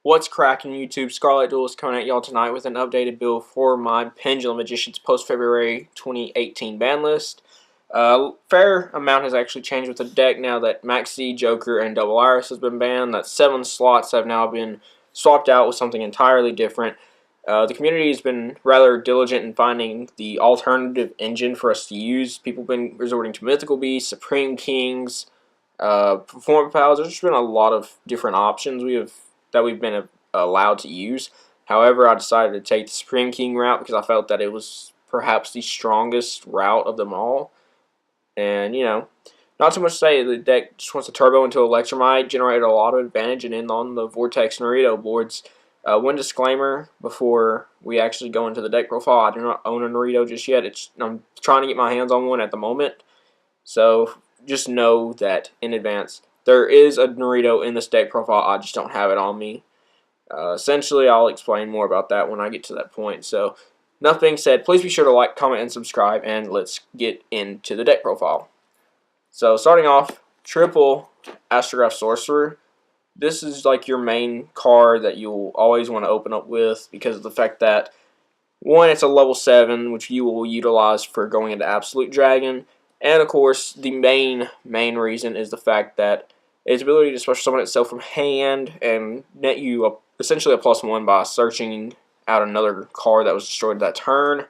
What's cracking YouTube? Scarlet Duel is coming at y'all tonight with an updated build for my Pendulum Magicians post-February 2018 ban list. Fair amount has actually changed with the deck now that Maxi, Joker, and Double Iris has been banned. That 7 slots have now been swapped out with something entirely different. The community has been rather diligent in finding the alternative engine for us to use. People have been resorting to Mythical Beasts, Supreme Kings, Performance Pals. There's just been a lot of different options we've been allowed to use. However, I decided to take the Supreme King route because I felt that it was perhaps the strongest route of them all. And, not too much to say. The deck just wants to turbo into Electromite, generate a lot of advantage, and end on the Vortex Naruto boards. One disclaimer before we actually go into the deck profile: I do not own a Naruto just yet. I'm trying to get my hands on one at the moment. So just know that in advance. There is a Naruto in this deck profile, I just don't have it on me. Essentially, I'll explain more about that when I get to that point. So, enough being said, please be sure to like, comment, and subscribe, and let's get into the deck profile. So, starting off, triple Astrograph Sorcerer. This is like your main card that you'll always want to open up with because of the fact that, one, it's a level 7, which you will utilize for going into Absolute Dragon. And, of course, the main reason is the fact that its ability to special summon itself from hand and net you essentially a +1 by searching out another card that was destroyed that turn.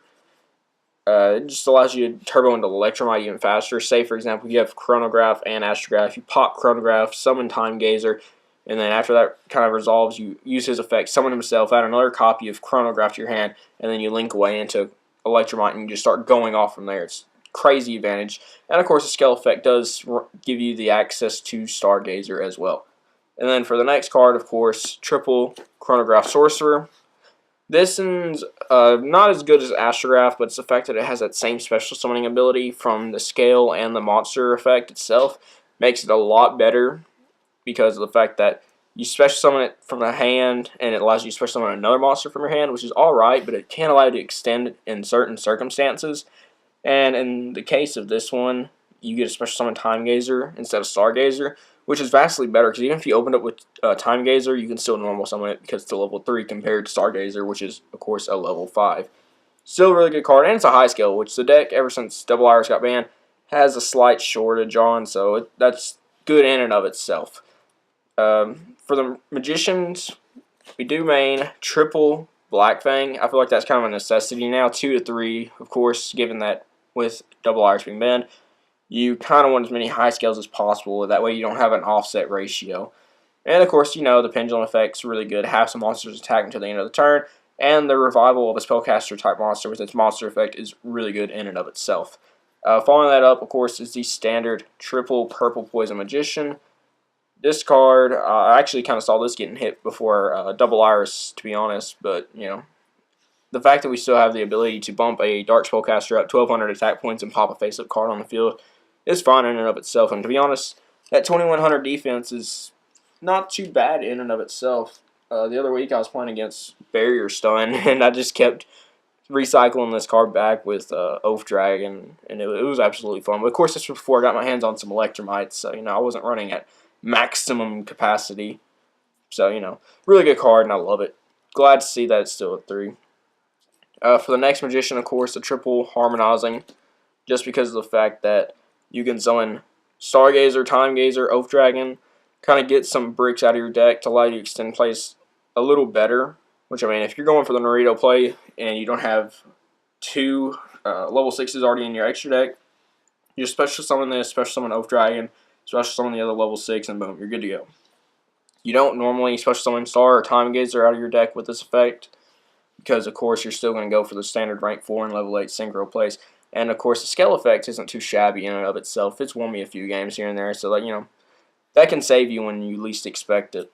It just allows you to turbo into Electromite even faster. Say, for example, you have Chronograph and Astrograph. You pop Chronograph, summon Time Gazer, and then after that kind of resolves, you use his effect, summon himself, add another copy of Chronograph to your hand, and then you link away into Electromite and you just start going off from there. It's crazy advantage. And of course the scale effect does give you the access to Stargazer as well. And then for the next card, of course, triple Chronograph Sorcerer. This is not as good as Astrograph, but it's the fact that it has that same special summoning ability from the scale and the monster effect itself makes it a lot better because of the fact that you special summon it from the hand and it allows you to special summon another monster from your hand, which is alright, but it can allow you to extend in certain circumstances. And in the case of this one, you get a special summon Time Gazer instead of Stargazer, which is vastly better because even if you opened it with Time Gazer, you can still normal summon it because it's a level 3 compared to Stargazer, which is, of course, a level 5. Still a really good card, and it's a high scale, which the deck, ever since Double Iris got banned, has a slight shortage on, so that's good in and of itself. For the Magicians, we do main triple Black Fang. I feel like that's kind of a necessity now, 2 to 3, of course, given that with Double Iris being banned, you kind of want as many high scales as possible. That way you don't have an offset ratio. And of course, the Pendulum effect's really good. Have some monsters attack until the end of the turn. And the revival of a spellcaster type monster with its monster effect is really good in and of itself. Following that up, of course, is the standard triple Purple Poison Magician. This card, I actually kind of saw this getting hit before Double Iris, to be honest. But, the fact that we still have the ability to bump a Dark Spellcaster up 1,200 attack points and pop a face-up card on the field is fine in and of itself. And to be honest, that 2,100 defense is not too bad in and of itself. The other week I was playing against Barrier Stun, and I just kept recycling this card back with Oath Dragon, and it was absolutely fun. But of course, this was before I got my hands on some Electromites, so I wasn't running at maximum capacity. So really good card, and I love it. Glad to see that it's still at 3. For the next Magician, of course, the triple Harmonizing, just because of the fact that you can summon Stargazer, Time Gazer, Oath Dragon, kind of get some bricks out of your deck to allow you to extend plays a little better. Which, if you're going for the Naruto play and you don't have 2 level 6s already in your extra deck, you special summon this, special summon Oath Dragon, special summon the other level 6, and boom, you're good to go. You don't normally special summon Star or Time Gazer out of your deck with this effect, because, of course, you're still going to go for the standard rank 4 and level 8 synchro plays. And, of course, the scale effect isn't too shabby in and of itself. It's won me a few games here and there, so, that can save you when you least expect it.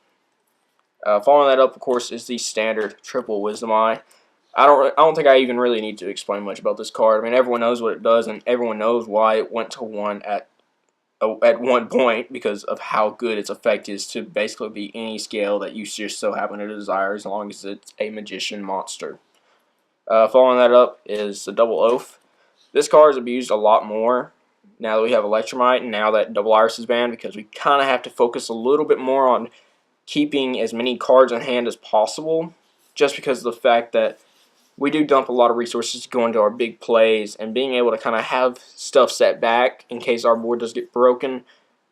Following that up, of course, is the standard triple Wisdom Eye. I don't think I even really need to explain much about this card. Everyone knows what it does, and everyone knows why it went to 1 at one point because of how good its effect is to basically be any scale that you just so happen to desire as long as it's a Magician monster. Following that up is the Double Oath. This card is abused a lot more now that we have Electromite and now that Double Iris is banned because we kind of have to focus a little bit more on keeping as many cards in hand as possible, just because of the fact that we do dump a lot of resources going to our big plays, and being able to kind of have stuff set back in case our board does get broken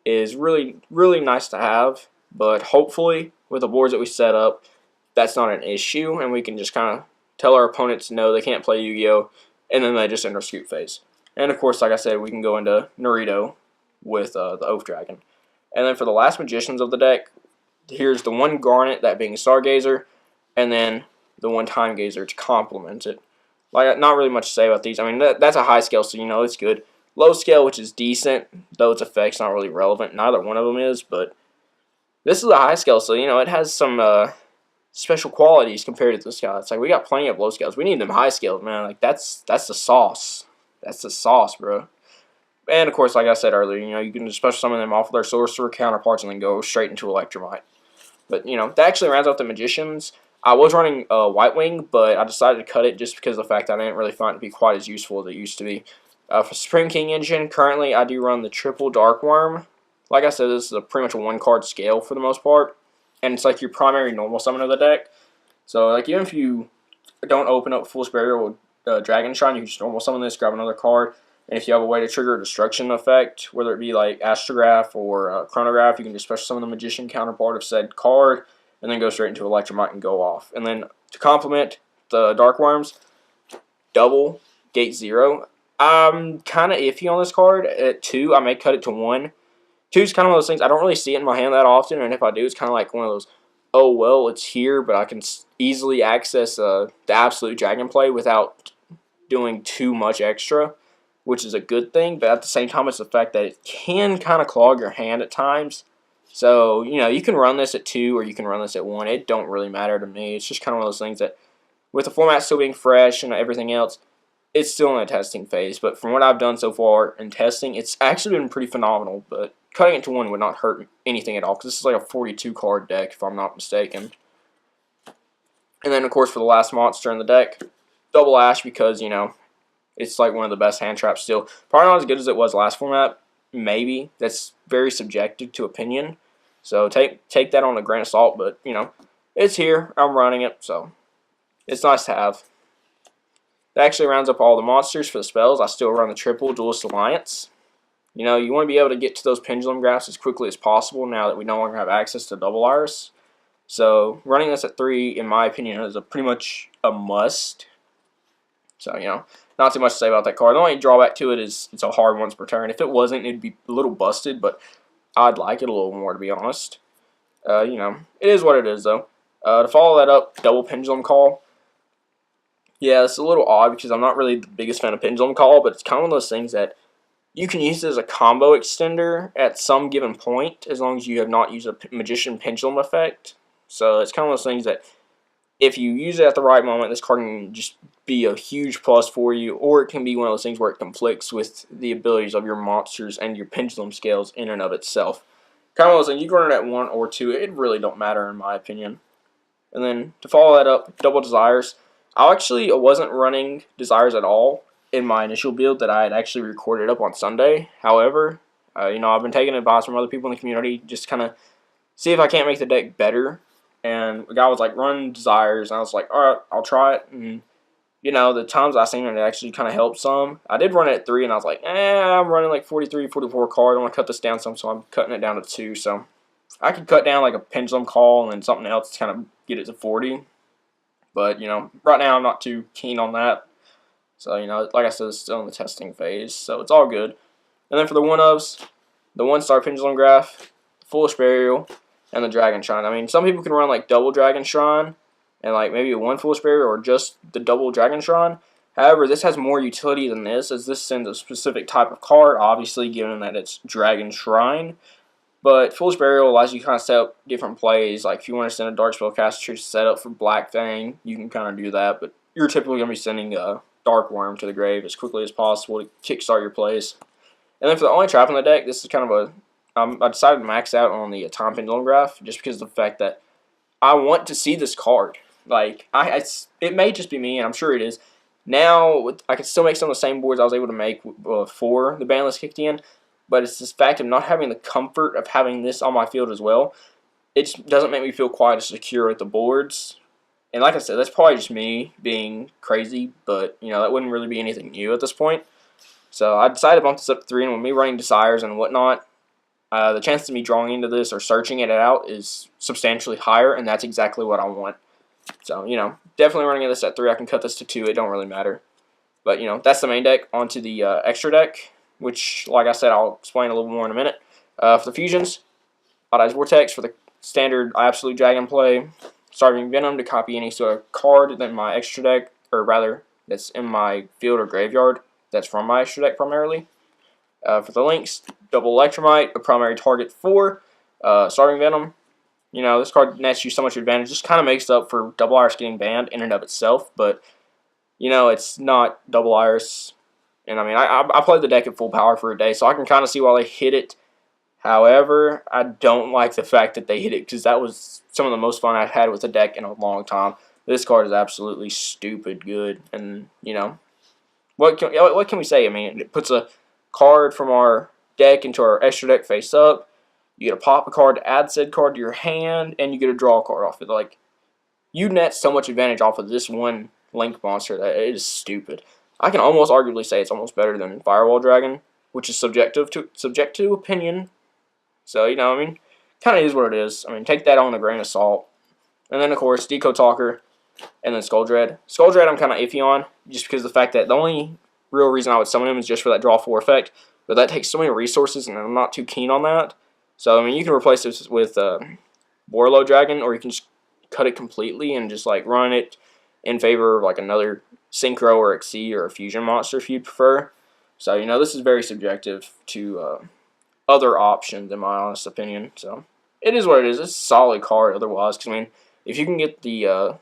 is really, really nice to have. But hopefully, with the boards that we set up, that's not an issue, and we can just kind of tell our opponents no, they can't play Yu-Gi-Oh, and then they just enter scoop phase. And of course, like I said, we can go into Naruto with the Oath Dragon. And then for the last Magicians of the deck, here's the one Garnet, that being Stargazer, and then the one Time Gazer to complement it. Like, not really much to say about these. I mean, that's a high scale, so you know it's good. Low scale, which is decent, though its effect's not really relevant. Neither one of them is, but this is a high scale, so you know it has some special qualities compared to this guy. It's like we got plenty of low scales. We need them high scales, man. Like that's the sauce. That's the sauce, bro. And of course, like I said earlier, you know you can special summon them off of their sorcerer counterparts and then go straight into Electromite. But you know that actually rounds out the Magicians. I was running White Wing, but I decided to cut it just because of the fact that I didn't really find it to be quite as useful as it used to be. For Supreme King Engine, currently I do run the triple Dark Worm. Like I said, this is pretty much a one-card scale for the most part, and it's like your primary normal summon of the deck. So like even if you don't open up Fool's Burial or Dragon Shrine, you can just normal summon this, grab another card, and if you have a way to trigger a destruction effect, whether it be like Astrograph or Chronograph, you can just special summon the Magician counterpart of said card, and then go straight into Electromite and go off. And then to complement the Dark Worms, double Gate 0. I'm kind of iffy on this card. At 2, I may cut it to 1. 2 is kind of one of those things, I don't really see it in my hand that often, and if I do, it's kind of like one of those, oh, well, it's here, but I can easily access the absolute dragon play without doing too much extra, which is a good thing, but at the same time, it's the fact that it can kind of clog your hand at times. So, you know, you can run this at 2 or you can run this at 1. It don't really matter to me. It's just kind of one of those things that, with the format still being fresh and everything else, it's still in a testing phase. But from what I've done so far in testing, it's actually been pretty phenomenal. But cutting it to 1 would not hurt anything at all, because this is like a 42-card deck, if I'm not mistaken. And then, of course, for the last monster in the deck, Double Ash, because, you know, it's like one of the best hand traps still. Probably not as good as it was last format. Maybe. That's very subjective to opinion. So take that on a grain of salt, but, you know, it's here. I'm running it, so it's nice to have. That actually rounds up all the monsters for the spells. I still run the triple Duelist Alliance. You know, you want to be able to get to those pendulum graphs as quickly as possible now that we no longer have access to Double Iris. So running this at 3, in my opinion, is pretty much a must. So, you know, not too much to say about that card. The only drawback to it is it's a hard once per turn. If it wasn't, it'd be a little busted, but I'd like it a little more, to be honest. You know, it is what it is, though. To follow that up, double Pendulum Call. Yeah, it's a little odd because I'm not really the biggest fan of Pendulum Call, but it's kind of one of those things that you can use it as a combo extender at some given point, as long as you have not used a Magician Pendulum effect. So it's kind of one of those things that if you use it at the right moment, this card can just be a huge plus for you, or it can be one of those things where it conflicts with the abilities of your monsters and your pendulum scales in and of itself. Kind of one of those things, you can run it at 1 or 2, it really don't matter in my opinion. And then to follow that up, double Desires. I actually wasn't running Desires at all in my initial build that I had actually recorded up on Sunday. However, you know, I've been taking advice from other people in the community, just kind of see if I can't make the deck better. And the guy was like, run Desires, and I was like, alright, I'll try it. And you know, the times I seen it actually kind of helped some. I did run it at 3, and I was like, I'm running like 43, 44 card. I want to cut this down some, so I'm cutting it down to 2. So I could cut down like a Pendulum Call and then something else to kind of get it to 40. But, you know, right now I'm not too keen on that. So, you know, like I said, it's still in the testing phase, so it's all good. And then for the one-ofs, the 1-star Pendulum Graph, Foolish Burial, and the Dragon Shrine. I mean, some people can run like double Dragon Shrine, and like maybe a 1 Foolish Burial or just the double Dragon Shrine. However, this has more utility than this, as this sends a specific type of card, obviously, given that it's Dragon Shrine. But Foolish Burial allows you to kind of set up different plays. Like if you want to send a Dark Spellcaster to set up for Black Fang, you can kind of do that. But you're typically going to be sending a Dark Worm to the grave as quickly as possible to kickstart your plays. And then for the only trap in the deck, this is kind of a... I decided to max out on the Time Pendulum Graph just because of the fact that I want to see this card. Like, it may just be me, and I'm sure it is. Now, I can still make some of the same boards I was able to make before the ban list kicked in, but it's this fact of not having the comfort of having this on my field as well. it just doesn't make me feel quite as secure with the boards. And like I said, that's probably just me being crazy, but that wouldn't really be anything new at this point. So I decided to bump this up to 3, and with me running desires and whatnot, the chances of me drawing into this or searching it out is substantially higher, and that's exactly what I want. So, definitely running this at 3. I can cut this to 2. It don't really matter. But, that's the main deck. Onto the extra deck, which, like I said, I'll explain a little more in a minute. For the fusions, Odd Eyes Vortex for the standard Absolute Dragon play. Starving Venom to copy any sort of card in my extra deck, or rather, that's in my field or graveyard. That's from my extra deck primarily. For the links, double Electromite, a primary target for Starving Venom. This card nets you so much advantage. Just kind of makes up for double Iris getting banned in and of itself, but it's not double Iris. And I mean, I played the deck at full power for a day, so I can kind of see why they hit it. However, I don't like the fact that they hit it, because that was some of the most fun I've had with the deck in a long time. This card is absolutely stupid good, and what can we say? I mean, it puts a card from our deck into our extra deck face up. You get to pop a card to add said card to your hand, and you get to draw a card off it. Like, you net so much advantage off of this one Link monster that it is stupid. I can almost arguably say it's almost better than Firewall Dragon, which is subject to opinion. So, I mean, kind of is what it is. I mean, take that on a grain of salt. And then, of course, Decode Talker, and then Skull Dread. Skull Dread I'm kind of iffy on, just because of the fact that the only real reason I would summon him is just for that draw 4 effect. But that takes so many resources, and I'm not too keen on that. So, I mean, you can replace this with Warlow Dragon, or you can just cut it completely and just, like, run it in favor of, like, another Synchro or Xyz or a Fusion monster if you'd prefer. So, this is very subjective to other options, in my honest opinion. So, it is what it is. It's a solid card otherwise, because, I mean, if you can get the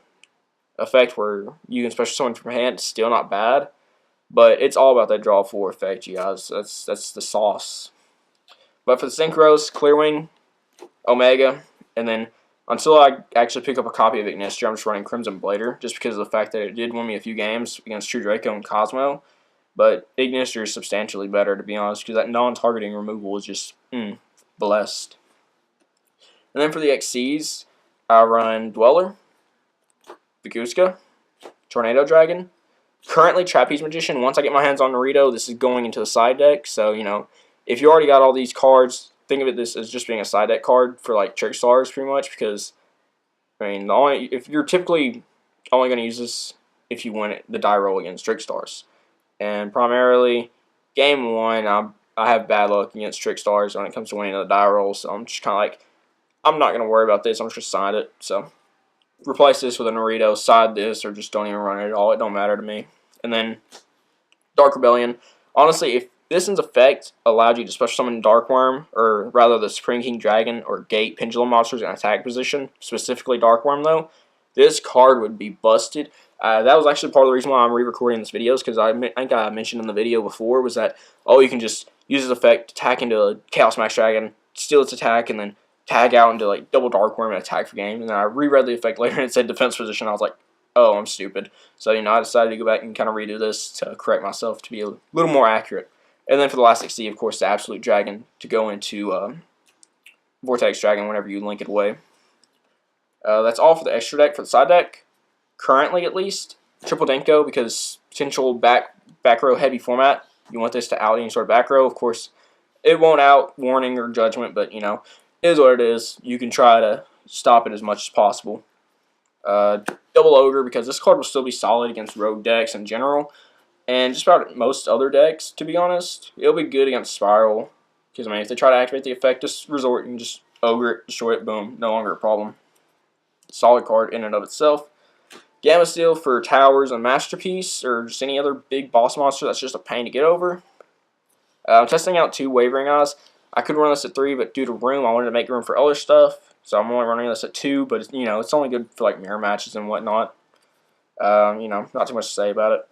effect where you can special summon from hand, it's still not bad. But it's all about that draw 4 effect, you guys. That's the sauce. But for the Synchros, Clearwing, Omega, and then until I actually pick up a copy of Ignister, I'm just running Crimson Blader, just because of the fact that it did win me a few games against True Draco and Cosmo. But Ignister is substantially better, to be honest, because that non-targeting removal is just blessed. And then for the Xyz, I run Dweller, Viguska, Tornado Dragon, currently Trapeze Magician. Once I get my hands on Naruto, this is going into the side deck. So, if you already got all these cards, think of this as just being a side deck card for, like, Trick Stars, pretty much, because, I mean, if you're typically only going to use this if you win the die roll against Trick Stars. And primarily, game 1, I have bad luck against Trick Stars when it comes to winning the die roll, so I'm just kind of like, I'm not going to worry about this, I'm just going to side it. So, replace this with a Naruto, side this, or just don't even run it at all. It don't matter to me. And then, Dark Rebellion. Honestly, if this effect allowed you to special summon Darkworm, or rather the Supreme King Dragon or Gate Pendulum monsters in attack position, specifically Darkworm though, this card would be busted. That was actually part of the reason why I'm re-recording this video, because I think I mentioned in the video before, was that, you can just use this effect, attack into a Chaos Max Dragon, steal its attack, and then tag out into, like, double Darkworm and attack for game. And then I reread the effect later and it said defense position. I was like, oh, I'm stupid. So, I decided to go back and kind of redo this to correct myself to be a little more accurate. And then for the last Xyz, of course, the Absolute Dragon to go into Vortex Dragon whenever you link it away. That's all for the extra deck. For the side deck, currently at least, Triple Denko, because potential back row heavy format. You want this to out any sort of back row. Of course, it won't out Warning or Judgment, but, it is what it is. You can try to stop it as much as possible. Double Ogre, because this card will still be solid against rogue decks in general. And just about most other decks, to be honest. It'll be good against Spiral. Because, I mean, if they try to activate the effect, just resort and just Ogre it, destroy it, boom. No longer a problem. Solid card in and of itself. Gamma Steel for Towers and Masterpiece, or just any other big boss monster that's just a pain to get over. I'm testing out 2 Wavering Eyes. I could run this at 3, but due to room, I wanted to make room for other stuff. So I'm only running this at 2, but, it's only good for, like, mirror matches and whatnot. Not too much to say about it.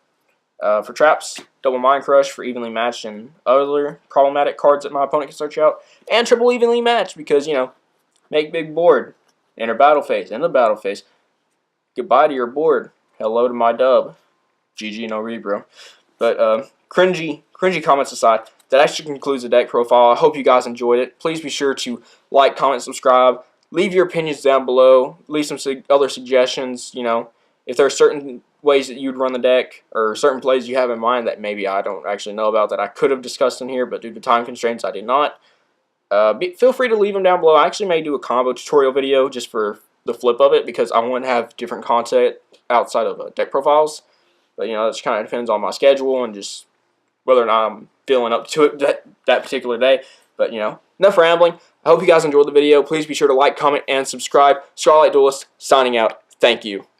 For traps, double Mind Crush for evenly matched and other problematic cards that my opponent can search out. And triple evenly matched because, make big board. Enter battle phase. End the battle phase. Goodbye to your board. Hello to my dub. GG no read, bro. But cringy comments aside, that actually concludes the deck profile. I hope you guys enjoyed it. Please be sure to like, comment, subscribe. leave your opinions down below. Leave some other suggestions. You know, if there are certain ways that you'd run the deck or certain plays you have in mind that maybe I don't actually know about that I could have discussed in here, but due to time constraints I did not. Feel free to leave them down below. I actually may do a combo tutorial video just for the flip of it because I want to have different content outside of deck profiles. But, you know, that just kind of depends on my schedule and just whether or not I'm feeling up to it that particular day. But, you know, enough rambling. I hope you guys enjoyed the video. Please be sure to like, comment, and subscribe. Starlight Duelist signing out. Thank you.